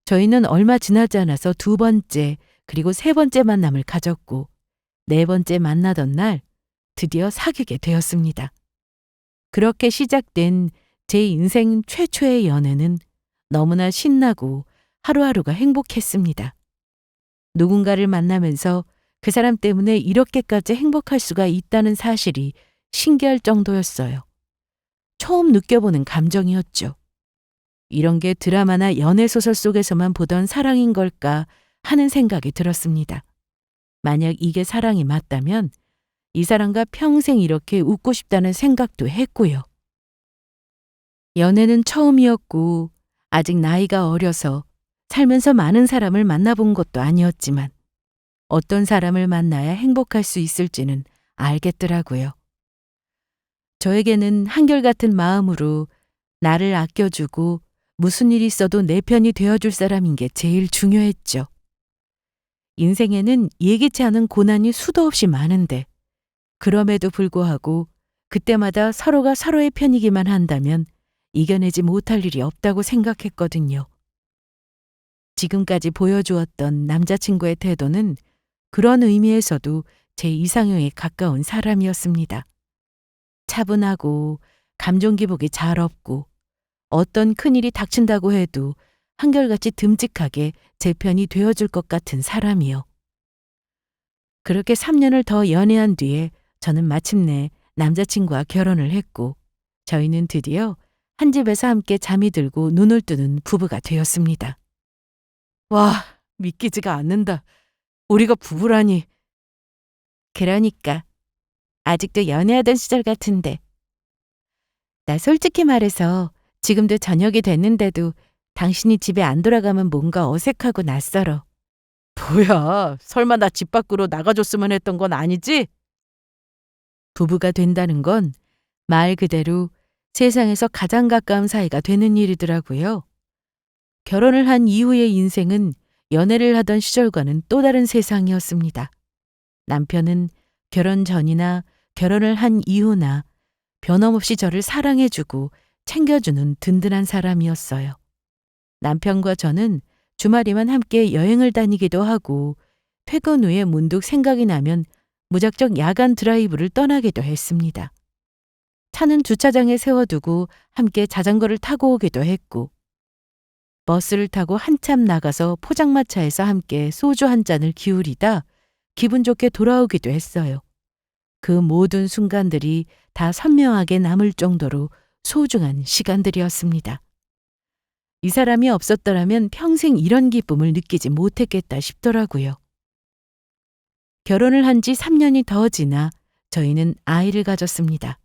저희는 얼마 지나지 않아서 두 번째 그리고 세 번째 만남을 가졌고 네 번째 만나던 날 드디어 사귀게 되었습니다. 그렇게 시작된 제 인생 최초의 연애는 너무나 신나고 하루하루가 행복했습니다. 누군가를 만나면서 그 사람 때문에 이렇게까지 행복할 수가 있다는 사실이 신기할 정도였어요. 처음 느껴보는 감정이었죠. 이런 게 드라마나 연애소설 속에서만 보던 사랑인 걸까 하는 생각이 들었습니다. 만약 이게 사랑이 맞다면 이 사람과 평생 이렇게 웃고 싶다는 생각도 했고요. 연애는 처음이었고 아직 나이가 어려서 살면서 많은 사람을 만나본 것도 아니었지만 어떤 사람을 만나야 행복할 수 있을지는 알겠더라고요. 저에게는 한결같은 마음으로 나를 아껴주고 무슨 일이 있어도 내 편이 되어줄 사람인 게 제일 중요했죠. 인생에는 예기치 않은 고난이 수도 없이 많은데 그럼에도 불구하고 그때마다 서로가 서로의 편이기만 한다면 이겨내지 못할 일이 없다고 생각했거든요. 지금까지 보여주었던 남자친구의 태도는 그런 의미에서도 제 이상형에 가까운 사람이었습니다. 차분하고 감정 기복이 잘 없고 어떤 큰일이 닥친다고 해도 한결같이 듬직하게 제 편이 되어줄 것 같은 사람이요. 그렇게 3년을 더 연애한 뒤에 저는 마침내 남자친구와 결혼을 했고 저희는 드디어 한 집에서 함께 잠이 들고 눈을 뜨는 부부가 되었습니다. 와, 믿기지가 않는다. 우리가 부부라니. 그러니까 아직도 연애하던 시절 같은데. 나 솔직히 말해서 지금도 저녁이 됐는데도 당신이 집에 안 돌아가면 뭔가 어색하고 낯설어. 뭐야, 설마 나 집 밖으로 나가줬으면 했던 건 아니지? 부부가 된다는 건 말 그대로 세상에서 가장 가까운 사이가 되는 일이더라고요. 결혼을 한 이후의 인생은 연애를 하던 시절과는 또 다른 세상이었습니다. 남편은 결혼 전이나 결혼을 한 이후나 변함없이 저를 사랑해주고 챙겨주는 든든한 사람이었어요. 남편과 저는 주말이면 함께 여행을 다니기도 하고 퇴근 후에 문득 생각이 나면 무작정 야간 드라이브를 떠나기도 했습니다. 차는 주차장에 세워두고 함께 자전거를 타고 오기도 했고 버스를 타고 한참 나가서 포장마차에서 함께 소주 한 잔을 기울이다 기분 좋게 돌아오기도 했어요. 그 모든 순간들이 다 선명하게 남을 정도로 소중한 시간들이었습니다. 이 사람이 없었더라면 평생 이런 기쁨을 느끼지 못했겠다 싶더라고요. 결혼을 한 지 3년이 더 지나 저희는 아이를 가졌습니다.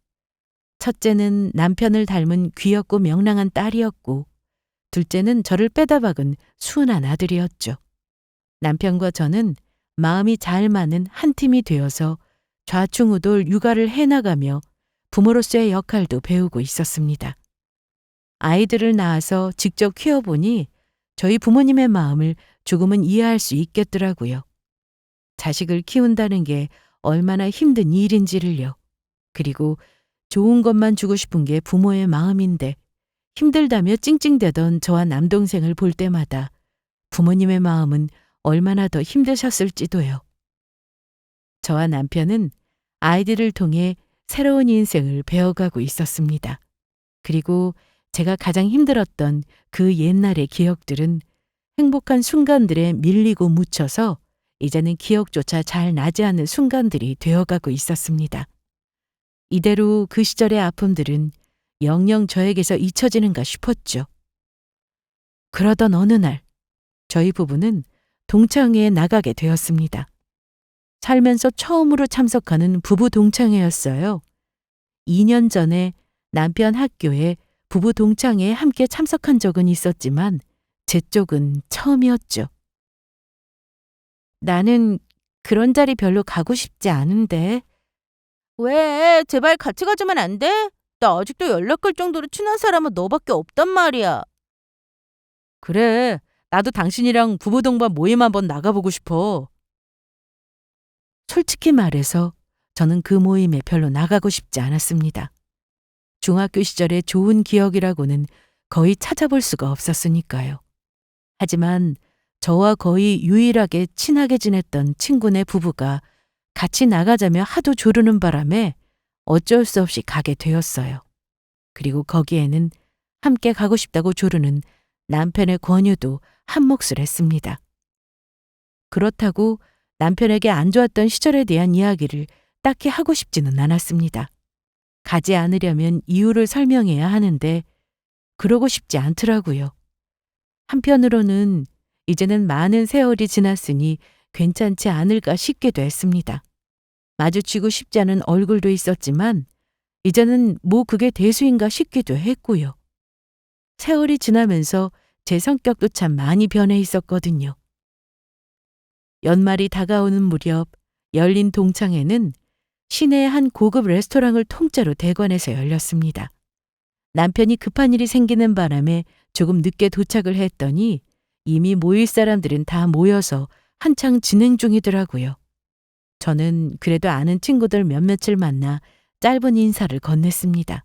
첫째는 남편을 닮은 귀엽고 명랑한 딸이었고 둘째는 저를 빼다 박은 순한 아들이었죠. 남편과 저는 마음이 잘 맞는 한 팀이 되어서 좌충우돌 육아를 해나가며 부모로서의 역할도 배우고 있었습니다. 아이들을 낳아서 직접 키워보니 저희 부모님의 마음을 조금은 이해할 수 있겠더라고요. 자식을 키운다는 게 얼마나 힘든 일인지를요. 그리고 좋은 것만 주고 싶은 게 부모의 마음인데 힘들다며 찡찡대던 저와 남동생을 볼 때마다 부모님의 마음은 얼마나 더 힘드셨을지도요. 저와 남편은 아이들을 통해 새로운 인생을 배워가고 있었습니다. 그리고 제가 가장 힘들었던 그 옛날의 기억들은 행복한 순간들에 밀리고 묻혀서 이제는 기억조차 잘 나지 않는 순간들이 되어가고 있었습니다. 이대로 그 시절의 아픔들은 영영 저에게서 잊혀지는가 싶었죠. 그러던 어느 날 저희 부부는 동창회에 나가게 되었습니다. 살면서 처음으로 참석하는 부부 동창회였어요. 2년 전에 남편 학교에 부부 동창회에 함께 참석한 적은 있었지만 제 쪽은 처음이었죠. 나는 그런 자리 별로 가고 싶지 않은데. 왜? 제발 같이 가주면 안 돼? 나 아직도 연락할 정도로 친한 사람은 너밖에 없단 말이야. 그래, 나도 당신이랑 부부 동반 모임 한번 나가보고 싶어. 솔직히 말해서 저는 그 모임에 별로 나가고 싶지 않았습니다. 중학교 시절의 좋은 기억이라고는 거의 찾아볼 수가 없었으니까요. 하지만 저와 거의 유일하게 친하게 지냈던 친구네 부부가 같이 나가자며 하도 조르는 바람에 어쩔 수 없이 가게 되었어요. 그리고 거기에는 함께 가고 싶다고 조르는 남편의 권유도 한몫을 했습니다. 그렇다고 남편에게 안 좋았던 시절에 대한 이야기를 딱히 하고 싶지는 않았습니다. 가지 않으려면 이유를 설명해야 하는데 그러고 싶지 않더라고요. 한편으로는 이제는 많은 세월이 지났으니 괜찮지 않을까 싶기도 했습니다. 마주치고 싶지 않은 얼굴도 있었지만 이제는 뭐 그게 대수인가 싶기도 했고요. 세월이 지나면서 제 성격도 참 많이 변해 있었거든요. 연말이 다가오는 무렵 열린 동창회는 시내의 한 고급 레스토랑을 통째로 대관해서 열렸습니다. 남편이 급한 일이 생기는 바람에 조금 늦게 도착을 했더니 이미 모일 사람들은 다 모여서 한창 진행 중이더라고요. 저는 그래도 아는 친구들 몇몇을 만나 짧은 인사를 건넸습니다.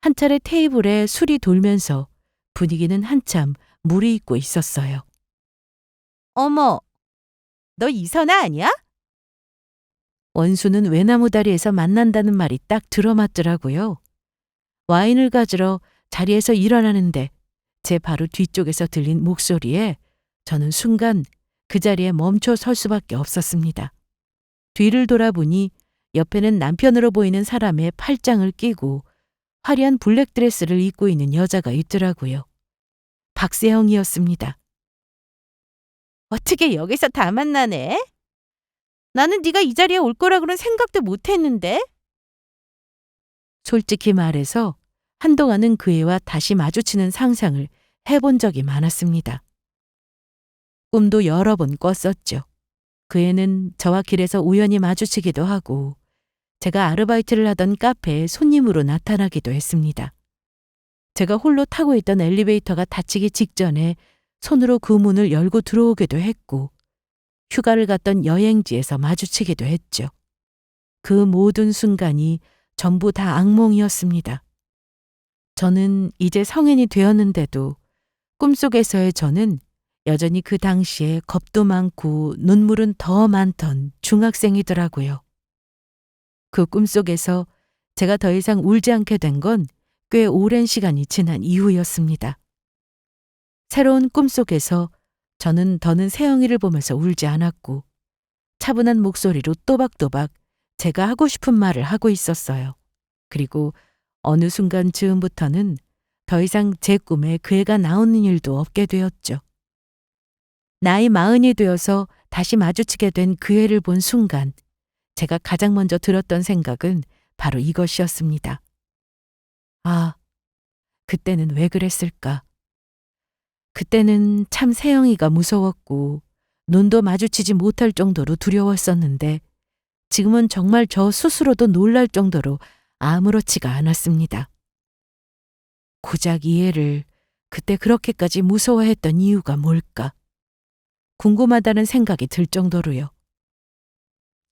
한 차례 테이블에 술이 돌면서 분위기는 한참 무르익고 있었어요. 어머, 너 이선아 아니야? 원수는 외나무 다리에서 만난다는 말이 딱 들어맞더라고요. 와인을 가지러 자리에서 일어나는데 제 바로 뒤쪽에서 들린 목소리에 저는 순간 그 자리에 멈춰 설 수밖에 없었습니다. 뒤를 돌아보니 옆에는 남편으로 보이는 사람의 팔짱을 끼고 화려한 블랙드레스를 입고 있는 여자가 있더라고요. 박세영이었습니다. 어떻게 여기서 다 만나네? 나는 네가 이 자리에 올 거라고는 생각도 못 했는데. 솔직히 말해서 한동안은 그 애와 다시 마주치는 상상을 해본 적이 많았습니다. 꿈도 여러 번 꿨었죠. 그 애는 저와 길에서 우연히 마주치기도 하고 제가 아르바이트를 하던 카페에 손님으로 나타나기도 했습니다. 제가 홀로 타고 있던 엘리베이터가 닫히기 직전에 손으로 그 문을 열고 들어오기도 했고 휴가를 갔던 여행지에서 마주치기도 했죠. 그 모든 순간이 전부 다 악몽이었습니다. 저는 이제 성인이 되었는데도 꿈속에서의 저는 여전히 그 당시에 겁도 많고 눈물은 더 많던 중학생이더라고요. 그 꿈속에서 제가 더 이상 울지 않게 된 건 꽤 오랜 시간이 지난 이후였습니다. 새로운 꿈속에서 저는 더는 세영이를 보면서 울지 않았고 차분한 목소리로 또박또박 제가 하고 싶은 말을 하고 있었어요. 그리고 어느 순간 즈음부터는 더 이상 제 꿈에 그 애가 나오는 일도 없게 되었죠. 나이 40이 되어서 다시 마주치게 된 그 애를 본 순간 제가 가장 먼저 들었던 생각은 바로 이것이었습니다. 아, 그때는 왜 그랬을까? 그때는 참 세영이가 무서웠고 눈도 마주치지 못할 정도로 두려웠었는데 지금은 정말 저 스스로도 놀랄 정도로 아무렇지가 않았습니다. 고작 이 애를 그때 그렇게까지 무서워했던 이유가 뭘까? 궁금하다는 생각이 들 정도로요.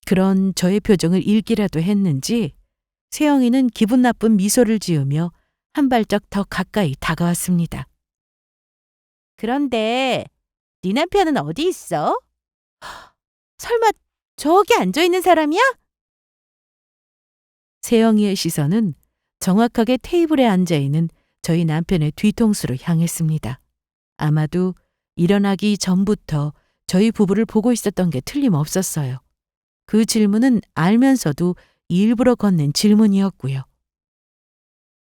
그런 저의 표정을 읽기라도 했는지 세영이는 기분 나쁜 미소를 지으며 한 발짝 더 가까이 다가왔습니다. 그런데 네 남편은 어디 있어? 설마 저기 앉아있는 사람이야? 세영이의 시선은 정확하게 테이블에 앉아있는 저희 남편의 뒤통수로 향했습니다. 아마도 일어나기 전부터 저희 부부를 보고 있었던 게 틀림없었어요. 그 질문은 알면서도 일부러 건넨 질문이었고요.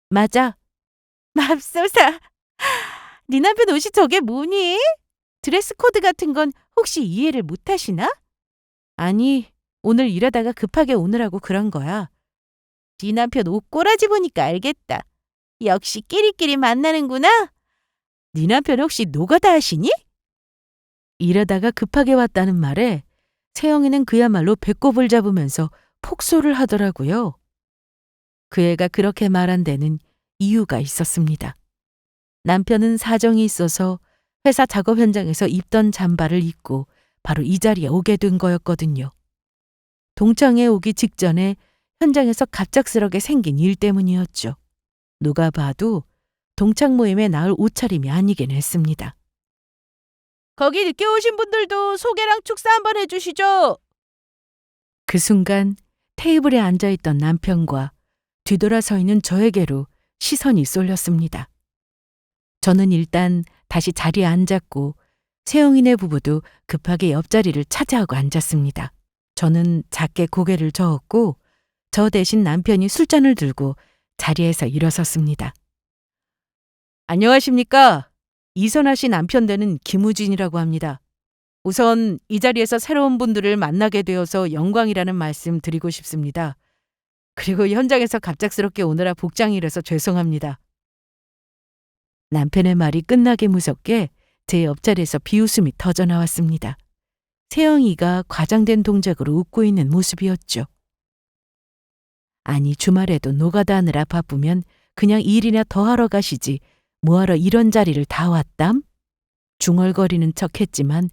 맞아. 맙소사. 네 남편 옷이 저게 뭐니? 드레스 코드 같은 건 혹시 이해를 못 하시나? 아니, 오늘 일하다가 급하게 오느라고 그런 거야. 네 남편 옷 꼬라지 보니까 알겠다. 역시 끼리끼리 만나는구나. 네 남편 혹시 노가다 하시니? 일하다가 급하게 왔다는 말에 세영이는 그야말로 배꼽을 잡으면서 폭소를 하더라고요. 그 애가 그렇게 말한 데는 이유가 있었습니다. 남편은 사정이 있어서 회사 작업 현장에서 입던 잠바를 입고 바로 이 자리에 오게 된 거였거든요. 동창회 오기 직전에 현장에서 갑작스럽게 생긴 일 때문이었죠. 누가 봐도 동창 모임에 나올 옷차림이 아니긴 했습니다. 거기 늦게 오신 분들도 소개랑 축사 한번 해주시죠. 그 순간 테이블에 앉아있던 남편과 뒤돌아 서 있는 저에게로 시선이 쏠렸습니다. 저는 일단 다시 자리에 앉았고 세영이네 부부도 급하게 옆자리를 차지하고 앉았습니다. 저는 작게 고개를 저었고 저 대신 남편이 술잔을 들고 자리에서 일어섰습니다. 안녕하십니까? 이선아 씨 남편 되는 김우진이라고 합니다. 우선 이 자리에서 새로운 분들을 만나게 되어서 영광이라는 말씀 드리고 싶습니다. 그리고 현장에서 갑작스럽게 오느라 복장이 이래서 죄송합니다. 남편의 말이 끝나기 무섭게 제 옆자리에서 비웃음이 터져나왔습니다. 세영이가 과장된 동작으로 웃고 있는 모습이었죠. 아니 주말에도 노가다 하느라 바쁘면 그냥 일이나 더 하러 가시지 뭐하러 이런 자리를 다 왔담? 중얼거리는 척했지만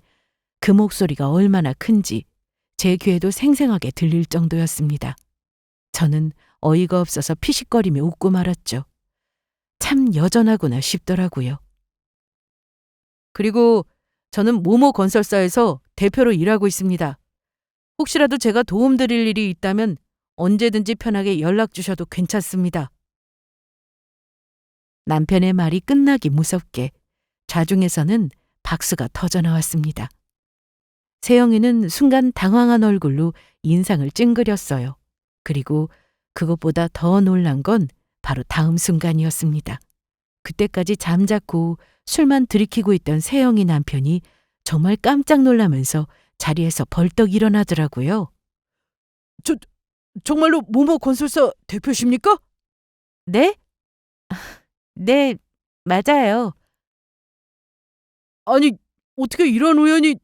그 목소리가 얼마나 큰지 제 귀에도 생생하게 들릴 정도였습니다. 저는 어이가 없어서 피식거리며 웃고 말았죠. 참 여전하구나 싶더라고요. 그리고 저는 모모 건설사에서 대표로 일하고 있습니다. 혹시라도 제가 도움드릴 일이 있다면 언제든지 편하게 연락 주셔도 괜찮습니다. 남편의 말이 끝나기 무섭게 좌중에서는 박수가 터져나왔습니다. 세영이는 순간 당황한 얼굴로 인상을 찡그렸어요. 그리고 그것보다 더 놀란 건 바로 다음 순간이었습니다. 그때까지 잠자코 술만 들이키고 있던 세영이 남편이 정말 깜짝 놀라면서 자리에서 벌떡 일어나더라고요. 정말로 모모 건설사 대표십니까? 네? 네, 맞아요. 아니, 어떻게 이런 우연이...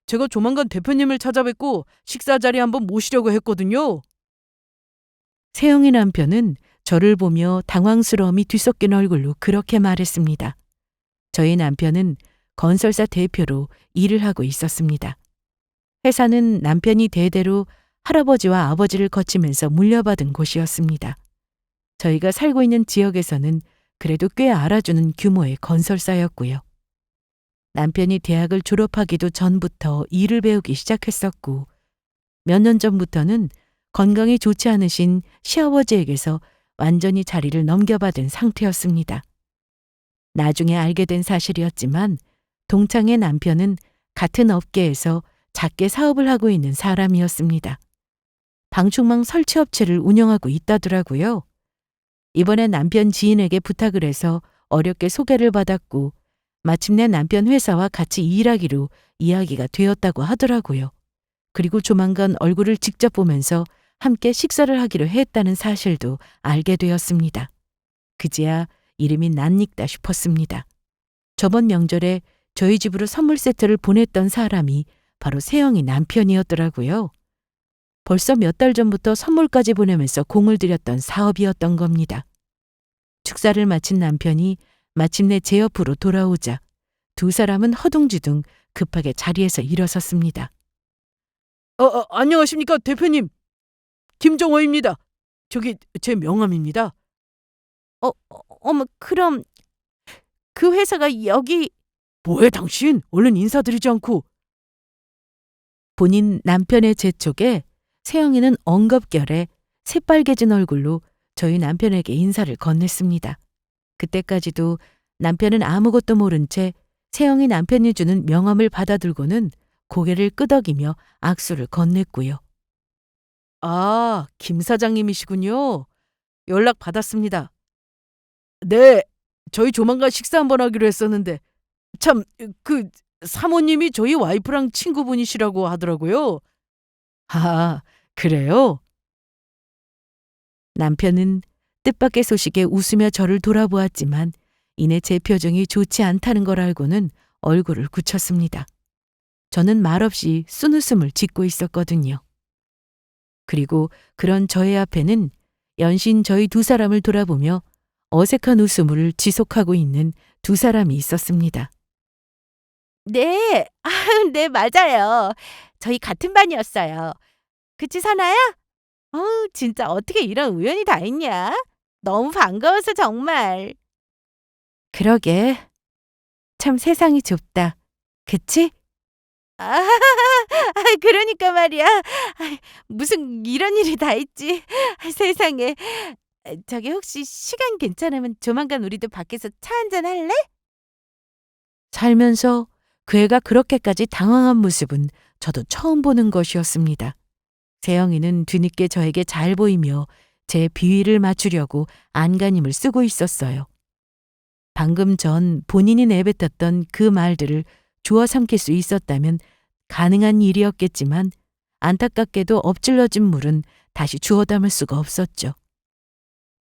제가 조만간 대표님을 찾아뵙고 식사 자리에 한번 모시려고 했거든요. 세영이 남편은 저를 보며 당황스러움이 뒤섞인 얼굴로 그렇게 말했습니다. 저희 남편은 건설사 대표로 일을 하고 있었습니다. 회사는 남편이 대대로 할아버지와 아버지를 거치면서 물려받은 곳이었습니다. 저희가 살고 있는 지역에서는 그래도 꽤 알아주는 규모의 건설사였고요. 남편이 대학을 졸업하기도 전부터 일을 배우기 시작했었고 몇 년 전부터는 건강이 좋지 않으신 시아버지에게서 완전히 자리를 넘겨받은 상태였습니다. 나중에 알게 된 사실이었지만 동창의 남편은 같은 업계에서 작게 사업을 하고 있는 사람이었습니다. 방충망 설치 업체를 운영하고 있다더라고요. 이번에 남편 지인에게 부탁을 해서 어렵게 소개를 받았고 마침내 남편 회사와 같이 일하기로 이야기가 되었다고 하더라고요. 그리고 조만간 얼굴을 직접 보면서 함께 식사를 하기로 했다는 사실도 알게 되었습니다. 그제야 이름이 낯익다 싶었습니다. 저번 명절에 저희 집으로 선물 세트를 보냈던 사람이 바로 세영이 남편이었더라고요. 벌써 몇 달 전부터 선물까지 보내면서 공을 들였던 사업이었던 겁니다. 축사를 마친 남편이 마침내 제 옆으로 돌아오자 두 사람은 허둥지둥 급하게 자리에서 일어섰습니다. 안녕하십니까 대표님. 김정호입니다. 저기 제 명함입니다. 어머, 그럼 그 회사가 여기... 뭐해 당신? 얼른 인사드리지 않고. 본인 남편의 재촉에 세영이는 엉겁결에 새빨개진 얼굴로 저희 남편에게 인사를 건넸습니다. 그때까지도 남편은 아무것도 모른 채 세영이 남편이 주는 명함을 받아들고는 고개를 끄덕이며 악수를 건넸고요. 아, 김 사장님이시군요. 연락 받았습니다. 네, 저희 조만간 식사 한번 하기로 했었는데 참, 사모님이 저희 와이프랑 친구분이시라고 하더라고요. 아, 그래요? 남편은 뜻밖의 소식에 웃으며 저를 돌아보았지만 이내 제 표정이 좋지 않다는 걸 알고는 얼굴을 굳혔습니다. 저는 말없이 쓴웃음을 짓고 있었거든요. 그리고 그런 저의 앞에는 연신 저희 두 사람을 돌아보며 어색한 웃음을 지속하고 있는 두 사람이 있었습니다. 네, 네, 맞아요. 저희 같은 반이었어요. 그치, 사나야? 진짜 어떻게 이런 우연이 다 있냐? 너무 반가워서 정말. 그러게. 참 세상이 좁다. 그치? 아, 그러니까 말이야. 무슨 이런 일이 다 있지. 세상에. 저기 혹시 시간 괜찮으면 조만간 우리도 밖에서 차 한잔 할래? 살면서 그 애가 그렇게까지 당황한 모습은 저도 처음 보는 것이었습니다. 세영이는 뒤늦게 저에게 잘 보이며 제 비위를 맞추려고 안간힘을 쓰고 있었어요. 방금 전 본인이 내뱉었던 그 말들을 주워 삼킬 수 있었다면 가능한 일이었겠지만 안타깝게도 엎질러진 물은 다시 주워 담을 수가 없었죠.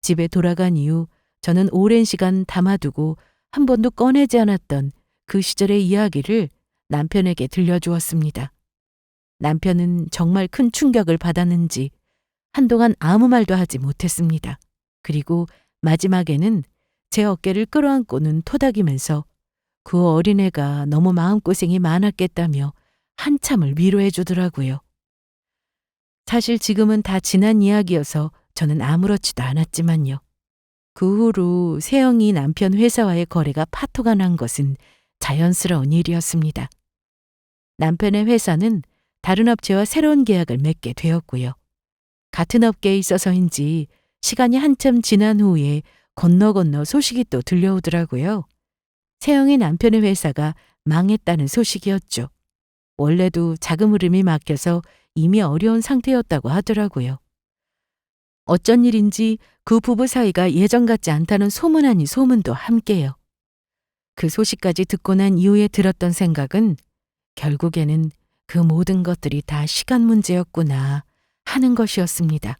집에 돌아간 이후 저는 오랜 시간 담아두고 한 번도 꺼내지 않았던 그 시절의 이야기를 남편에게 들려주었습니다. 남편은 정말 큰 충격을 받았는지 한동안 아무 말도 하지 못했습니다. 그리고 마지막에는 제 어깨를 끌어안고는 토닥이면서 그 어린애가 너무 마음고생이 많았겠다며 한참을 위로해 주더라고요. 사실 지금은 다 지난 이야기여서 저는 아무렇지도 않았지만요. 그 후로 세영이 남편 회사와의 거래가 파토가 난 것은 자연스러운 일이었습니다. 남편의 회사는 다른 업체와 새로운 계약을 맺게 되었고요. 같은 업계에 있어서인지 시간이 한참 지난 후에 건너 소식이 또 들려오더라고요. 세영이 남편의 회사가 망했다는 소식이었죠. 원래도 자금 흐름이 막혀서 이미 어려운 상태였다고 하더라고요. 어쩐 일인지 그 부부 사이가 예전 같지 않다는 소문 아닌 소문도 함께요. 그 소식까지 듣고 난 이후에 들었던 생각은 결국에는 그 모든 것들이 다 시간 문제였구나 하는 것이었습니다.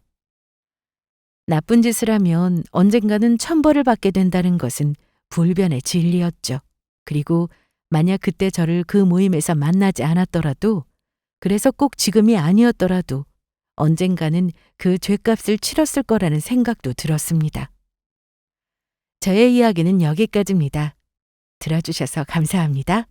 나쁜 짓을 하면 언젠가는 천벌을 받게 된다는 것은 불변의 진리였죠. 그리고 만약 그때 저를 그 모임에서 만나지 않았더라도, 그래서 꼭 지금이 아니었더라도 언젠가는 그 죗값을 치렀을 거라는 생각도 들었습니다. 저의 이야기는 여기까지입니다. 들어주셔서 감사합니다.